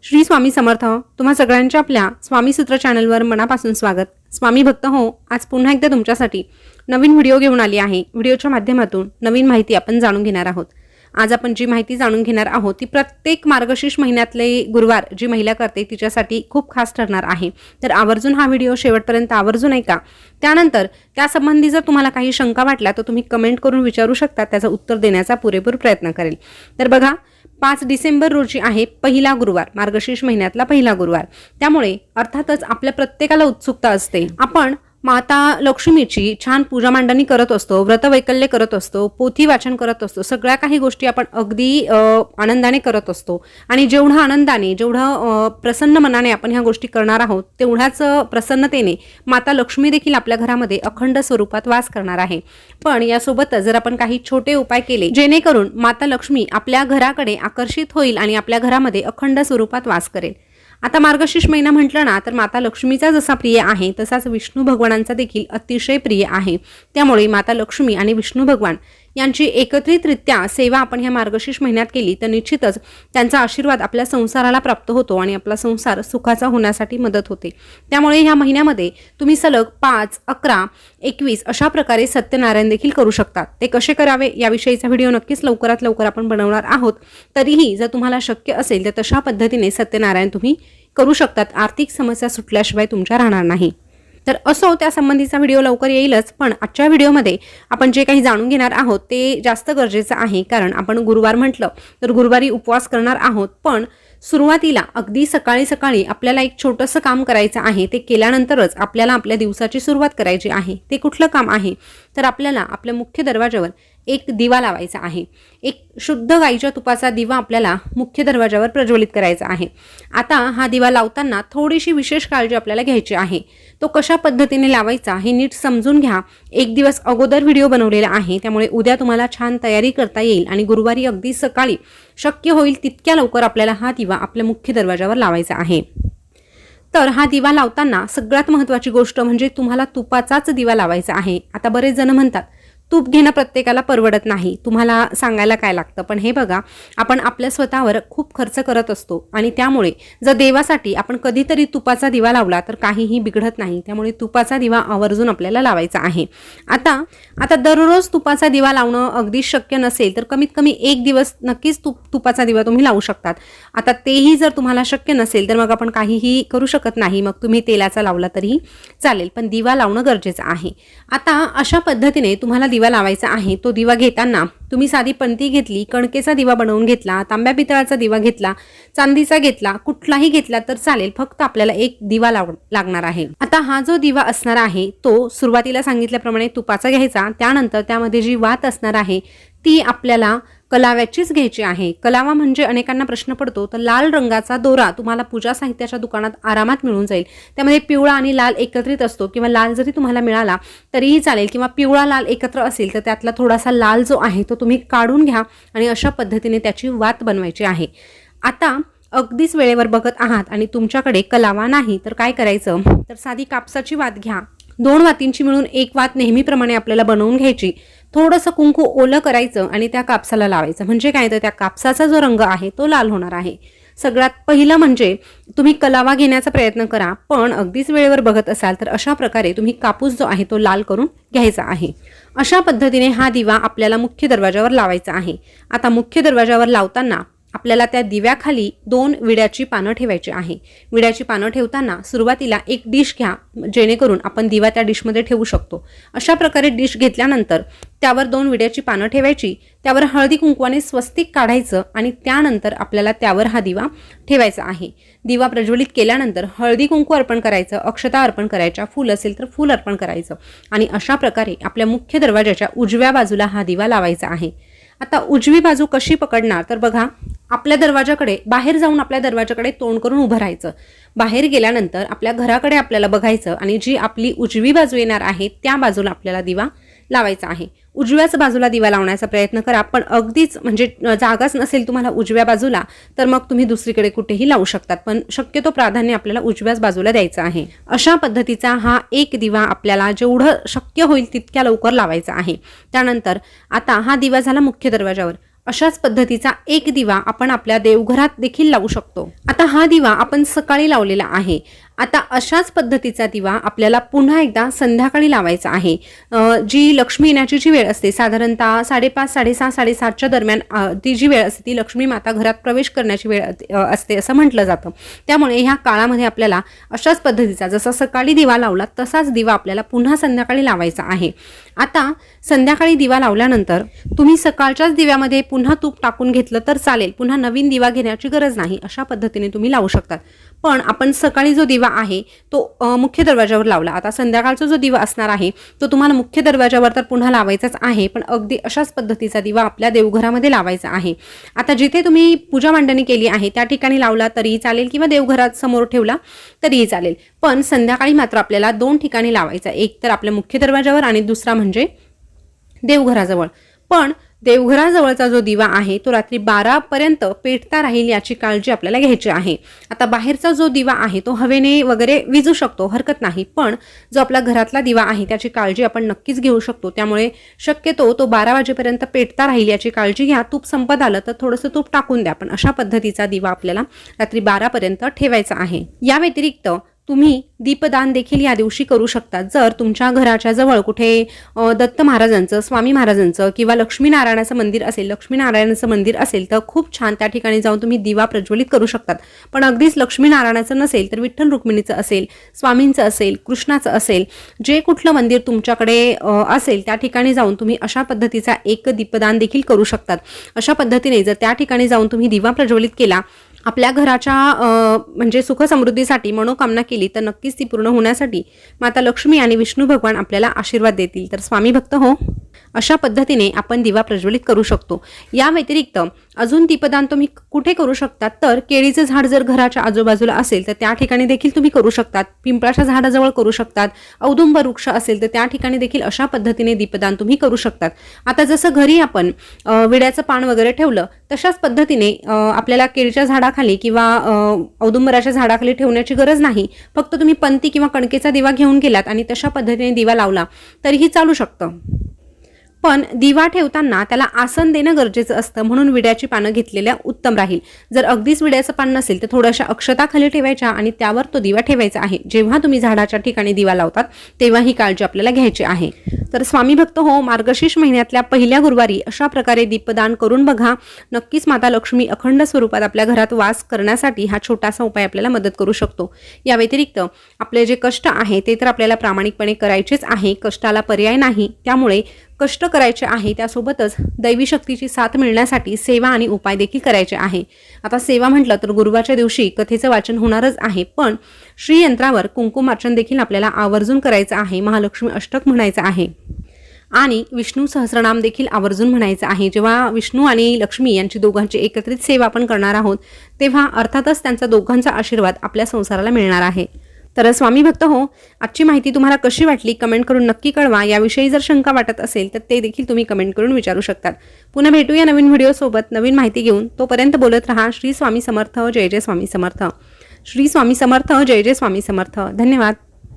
श्री स्वामी समर्थ. तुम्हा सगळ्यांच्या आपल्या स्वामी सूत्र चॅनलवर मनापासून स्वागत. स्वामी भक्त हो, आज पुन्हा एकदा तुमच्यासाठी नवीन व्हिडिओ घेऊन आली आहे. व्हिडिओच्या माध्यमातून नवीन माहिती आपण जाणून घेणार आहोत. आज आपण जी माहिती जाणून घेणार आहोत ती प्रत्येक मार्गशीर्ष महिन्यातले गुरुवार जी महिला करते तिच्यासाठी खूप खास ठरणार आहे. तर आवर्जून हा व्हिडिओ शेवटपर्यंत आवर्जून ऐका. त्यानंतर त्यासंबंधी जर तुम्हाला काही शंका वाटल्या तर तुम्ही कमेंट करून विचारू शकता, त्याचं उत्तर देण्याचा पुरेपूर प्रयत्न करेल. तर बघा, 5 डिसेंबर रोजी आहे पहिला गुरुवार, मार्गशीर्ष महिन्यातला पहिला गुरुवार. त्यामुळे अर्थातच आपल्या प्रत्येकाला उत्सुकता असते. आपण माता लक्ष्मीची छान पूजा मांडणी करत असतो, व्रतवैकल्य करत असतो, पोथी वाचन करत असतो. सगळ्या काही गोष्टी आपण अगदी आनंदाने करत असतो. आणि जेवढा आनंदाने, जेवढं प्रसन्न मनाने आपण ह्या गोष्टी करणार आहोत तेवढ्याच प्रसन्नतेने माता लक्ष्मी देखील आपल्या घरामध्ये अखंड स्वरूपात वास करणार आहे. पण यासोबतच जर आपण काही छोटे उपाय केले जेणेकरून माता लक्ष्मी आपल्या घराकडे आकर्षित होईल आणि आपल्या घरामध्ये अखंड स्वरूपात वास करेल. आता मार्गशीर्ष महिना म्हटलं ना तर माता लक्ष्मीचा जसा प्रिय आहे तसाच विष्णू भगवानांचा देखील अतिशय प्रिय आहे. त्यामुळे माता लक्ष्मी आणि विष्णू भगवान यांची एकत्रितरित्या सेवा आपण ह्या मार्गशीर्ष महिन्यात केली तर निश्चितच त्यांचा आशीर्वाद आपल्या संसाराला प्राप्त होतो आणि आपला संसार सुखाचा होण्यासाठी मदत होते. त्यामुळे ह्या महिन्यामध्ये तुम्ही सलग 5, 11, 21 अशा प्रकारे सत्यनारायण देखील करू शकतात. ते कसे करावे याविषयीचा व्हिडिओ नक्कीच लवकरात लवकर आपण बनवणार आहोत. तरीही जर तुम्हाला शक्य असेल तर तशा पद्धतीने सत्यनारायण तुम्ही करू शकतात. आर्थिक समस्या सुटल्याशिवाय तुमच्या राहणार नाही. तर असो, त्यासंबंधीचा व्हिडिओ लवकर येईलच. पण आजच्या व्हिडिओमध्ये आपण जे काही जाणून घेणार आहोत ते जास्त गरजेचं आहे. कारण आपण गुरुवार म्हटलं तर गुरुवारी उपवास करणार आहोत. पण सुरुवातीला अगदी सकाळी सकाळी आपल्याला एक छोटंसं काम करायचं आहे. ते केल्यानंतरच आपल्याला आपल्या दिवसाची सुरुवात करायची आहे. ते कुठलं काम आहे तर आपल्याला आपल्या मुख्य दरवाजावर एक दिवा लावायचा आहे. एक शुद्ध गाईच्या तुपाचा दिवा आपल्याला मुख्य दरवाजावर प्रज्वलित करायचा आहे. आता हा दिवा लावताना थोडीशी विशेष काळजी आपल्याला घ्यायची आहे. तो कशा पद्धतीने लावायचा हे नीट समजून घ्या. एक दिवस अगोदर व्हिडिओ बनवलेला आहे, त्यामुळे उद्या तुम्हाला छान तयारी करता येईल आणि गुरुवारी अगदी सकाळी शक्य होईल तितक्या लवकर आपल्याला हा दिवा आपल्या मुख्य दरवाजावर लावायचा आहे. तर हा दिवा लावताना सगळ्यात महत्त्वाची गोष्ट म्हणजे तुम्हाला तुपाचाच दिवा लावायचा आहे. आता बरेच जण म्हणतात तूप घेणं प्रत्येकाला परवडत नाही, तुम्हाला सांगायला काय लागतं. पण हे बघा, आपण आपल्या स्वतःवर खूप खर्च करत असतो आणि त्यामुळे जर देवासाठी आपण कधीतरी तुपाचा दिवा लावला तर काहीही बिघडत नाही. त्यामुळे तुपाचा दिवा आवर्जून आपल्याला लावायचा आहे. आता दररोज तुपाचा दिवा लावणं अगदी शक्य नसेल तर कमीत कमी एक दिवस नक्कीच तुपाचा दिवा तुम्ही लावू शकतात. आता तेही जर तुम्हाला शक्य नसेल तर मग आपण काहीही करू शकत नाही. मग तुम्ही तेलाचा लावला तरीही चालेल, पण दिवा लावणं गरजेचं आहे. आता अशा पद्धतीने तुम्हाला दिवा लावायचा आहे. तो दिवा घेताना तुम्ही साधी पंती घेतली, कणकेचा दिवा बनवून घेतला, तांब्या पितळाचा दिवा घेतला, चांदीचा घेतला, कुठलाही घेतला तर चालेल. फक्त आपल्याला एक दिवा लागणार आहे. आता हा जो दिवा असणार आहे तो सुरुवातीला सांगितल्याप्रमाणे तुपाचा घ्यायचा. त्यानंतर त्यामध्ये जी वात असणार आहे ती आपल्याला कलाव्याचीच घ्यायची आहे. कलावा म्हणजे अनेकांना प्रश्न पडतो, तर लाल रंगाचा दोरा तुम्हाला पूजा साहित्याच्या दुकानात आरामात मिळून जाईल. त्यामध्ये पिवळा आणि लाल एकत्रित असतो, किंवा लाल जरी तुम्हाला मिळाला तरीही चालेल, किंवा पिवळा लाल एकत्र असेल तर त्यातला थोडासा लाल जो आहे तो तुम्ही काढून घ्या आणि अशा पद्धतीने त्याची वात बनवायची आहे. आता अगदीच वेळेवर बघत आहात आणि तुमच्याकडे कलावा नाही तर काय करायचं, तर साधी कापसाची वात घ्या. 2 वातींची मिळून एक वात नेहमीप्रमाणे आपल्याला बनवून घ्यायची. थोडंसं कुंकू ओलं करायचं आणि त्या कापसाला लावायचं. म्हणजे काय, तर त्या कापसाचा जो रंग आहे तो लाल होणार आहे. सगळ्यात पहिलं म्हणजे तुम्ही कलावा घेण्याचा प्रयत्न करा, पण अगदीच वेळेवर बघत असाल तर अशा प्रकारे तुम्ही कापूस जो आहे तो लाल करून घ्यायचा आहे. अशा पद्धतीने हा दिवा आपल्याला मुख्य दरवाजावर लावायचा आहे. आता मुख्य दरवाजावर लावताना आपल्याला त्या दिव्याखाली 2 विड्याची पानं ठेवायची आहे. विड्याची पानं ठेवताना सुरुवातीला एक डिश घ्या, जेणेकरून आपण दिवा त्या डिशमध्ये ठेवू शकतो. अशा प्रकारे डिश घेतल्यानंतर त्यावर 2 विड्याची पानं ठेवायची. त्यावर हळदी कुंकवाने स्वस्तिक काढायचं आणि त्यानंतर आपल्याला त्यावर हा दिवा ठेवायचा आहे. दिवा प्रज्वलित केल्यानंतर हळदी कुंकू अर्पण करायचं, अक्षता अर्पण करायच्या, फूल असेल तर फूल अर्पण करायचं आणि अशा प्रकारे आपल्या मुख्य दरवाजाच्या उजव्या बाजूला हा दिवा लावायचा आहे. आता उजवी बाजू कशी पकडणार, तर बघा, आपल्या दरवाजाकडे बाहेर जाऊन आपल्या दरवाजाकडे तोंड करून उभं राहायचं. बाहेर गेल्यानंतर आपल्या घराकडे आपल्याला बघायचं आणि जी आपली उजवी बाजू येणार आहे त्या बाजूला आपल्याला दिवा लावायचा आहे. उजव्याच बाजूला दिवा लावण्याचा प्रयत्न करा, पण अगदीच म्हणजे जागाच नसेल तुम्हाला उजव्या बाजूला तर मग तुम्ही दुसरीकडे कुठेही लावू शकतात, पण शक्यतो प्राधान्य आपल्याला उजव्याच बाजूला द्यायचं आहे. अशा पद्धतीचा हा एक दिवा आपल्याला जेवढं शक्य होईल तितक्या लवकर लावायचा आहे. त्यानंतर आता हा दिवा झाला मुख्य दरवाजावर. अशाच पद्धतीचा एक दिवा आपण आपल्या देवघरात देखील लावू शकतो। आता हा दिवा आपण सकाळी लावलेला आहे। आता अशाच पद्धतीचा दिवा आपल्याला पुन्हा एकदा संध्याकाळी लावायचा आहे। जी लक्ष्मी येण्याची जी वेळ असते साधारणतः 5:30, 6:30, 7:30च्या दरम्यान ती जी वेळ असते ती लक्ष्मी माता घरात प्रवेश करण्याची वेळ असते असं म्हटलं जातं। त्यामुळे ह्या काळामध्ये आपल्याला अशाच पद्धतीचा जसा सकाळी दिवा लावला तसाच दिवा आपल्याला पुन्हा संध्याकाळी लावायचा आहे। आता संध्याकाळी दिवा लावल्यानंतर तुम्ही सकाळच्याच दिव्यामध्ये पुन्हा तूप टाकून घेतलं तर चालेल, पुन्हा नवीन दिवा घेण्याची गरज नाही। अशा पद्धतीने तुम्ही लावू शकतात। पण आपण सकाळी जो दिवा आहे तो मुख्य दरवाजावर लावला। आता संध्याकाळचा जो दिवा असणार आहे तो तुम्हाला मुख्य दरवाजावर तर पुन्हा लावायचाच आहे, पण अगदी अशाच पद्धतीचा दिवा आपल्या देवघरामध्ये लावायचा आहे। आता जिथे तुम्ही पूजा मांडणी केली आहे त्या ठिकाणी लावला तरीही चालेल किंवा देवघरात समोर ठेवला तरीही चालेल, पण संध्याकाळी मात्र आपल्याला 2 ठिकाणी लावायचा, एक तर आपल्या मुख्य दरवाजावर आणि दुसरा म्हणजे देवघराजवळ। पण देवघराजवळचा जो दिवा आहे तो रात्री 12 पर्यंत पेटता राहील याची काळजी आपल्याला घ्यायची आहे। आता बाहेरचा जो दिवा आहे तो हवेने वगैरे विझू शकतो, हरकत नाही, पण जो आपला घरातला दिवा आहे त्याची काळजी आपण नक्कीच घेऊ शकतो। त्यामुळे शक्यतो तो 12 वाजेपर्यंत पेटता राहील याची काळजी घ्या। तूप संपत आलं तर थोडंसं तूप टाकून द्या, पण अशा पद्धतीचा दिवा आपल्याला रात्री 12 पर्यंत ठेवायचा आहे। या व्यतिरिक्त तुम्ही दीपदान देखील या दिवशी करू शकता। जर तुमच्या घराच्या जवळ कुठे दत्त महाराजांचं, स्वामी महाराजांचं किंवा लक्ष्मीनारायणाचं मंदिर असेल, लक्ष्मीनारायणाचं मंदिर असेल तर खूप छान त्या ठिकाणी जाऊन तुम्ही दिवा प्रज्वलित करू शकतात। पण अगदीच लक्ष्मीनारायणाचं नसेल तर विठ्ठल रुक्मिणीचं असेल, स्वामींचं असेल, कृष्णाचं असेल, जे कुठलं मंदिर तुमच्याकडे असेल त्या ठिकाणी जाऊन तुम्ही अशा पद्धतीचा एक दीपदान देखील करू शकतात। अशा पद्धतीने जर त्या ठिकाणी जाऊन तुम्ही दिवा प्रज्वलित केला, आपल्या घराच्या म्हणजे सुख समृद्धीसाठी मनोकामना केली तर नक्कीच ती पूर्ण होण्यासाठी माता लक्ष्मी आणि विष्णू भगवान आपल्याला आशीर्वाद देतील। तर स्वामी भक्त हो, अशा पद्धतीने आपण दिवा प्रज्वलित करू शकतो। या व्यतिरिक्त अजून दीपदान तुम्ही कुठे करू शकतात तर केळीचं झाड जर घराच्या आजूबाजूला असेल तर त्या ठिकाणी देखील तुम्ही करू शकतात, पिंपळाच्या झाडाजवळ करू शकतात, औदुंबर वृक्ष असेल तर त्या ठिकाणी देखील अशा पद्धतीने दीपदान तुम्ही करू शकतात। आता जसं घरी आपण विड्याचं पान वगैरे ठेवलं तशाच पद्धतीने आपल्याला केळीच्या झाडाखाली किंवा औदुंबराच्या झाडाखाली ठेवण्याची गरज नाही। फक्त तुम्ही पंती किंवा कणकेचा दिवा घेऊन गेलात आणि तशा पद्धतीने दिवा लावला तरीही चालू शकतं। पण दिवा ठेवताना त्याला आसन देणं गरजेचं असतं, म्हणून विड्याची पानं घेतलेल्या उत्तम राहील। जर अगदीच विड्याचं पान नसेल तर थोड्याशा अक्षता खाली ठेवायच्या आणि त्यावर तो दिवा ठेवायचा आहे। जेव्हा तुम्ही झाडाच्या ठिकाणी दिवा लावतात तेव्हा ही काळजी आपल्याला घ्यायची आहे। तर स्वामी भक्त हो, मार्गशीर्ष महिन्यातल्या पहिल्या गुरुवारी अशा प्रकारे दीपदान करून बघा। नक्कीच माता लक्ष्मी अखंड स्वरूपात आपल्या घरात वास करण्यासाठी हा छोटासा उपाय आपल्याला मदत करू शकतो। या व्यतिरिक्त आपले जे कष्ट आहे ते तर आपल्याला प्रामाणिकपणे करायचेच आहे, कष्टाला पर्याय नाही। त्यामुळे कष्ट करायचे आहे, त्यासोबतच दैवी शक्तीची साथ मिळण्यासाठी सेवा आणि उपाय देखील करायचे आहे। आता सेवा म्हटलं तर गुरुवारच्या दिवशी कथेचं वाचन होणारच आहे, पण श्रीयंत्रावर कुंकुमार्चन देखील आपल्याला आवर्जून करायचं आहे, महालक्ष्मी अष्टक म्हणायचं आहे आणि विष्णू सहस्रनाम देखील आवर्जून म्हणायचं आहे। जेव्हा विष्णू आणि लक्ष्मी यांची दोघांची एकत्रित सेवा आपण करणार आहोत तेव्हा अर्थातच त्यांचा दोघांचा आशीर्वाद आपल्या संसाराला मिळणार आहे। तर स्वामी भक्त हो, आजची माहिती तुम्हाला कशी वाटली कमेंट करून नक्की कळवा। याविषयी जर शंका वाटत असेल तर ते देखील तुम्ही कमेंट करून विचारू शकतात। पुन्हा भेटूया नवीन व्हिडिओ सोबत नवीन माहिती घेऊन। तोपर्यंत बोलत रहा श्री स्वामी समर्थ, जय जय स्वामी समर्थ। श्री स्वामी समर्थ, जय जय स्वामी समर्थ। धन्यवाद।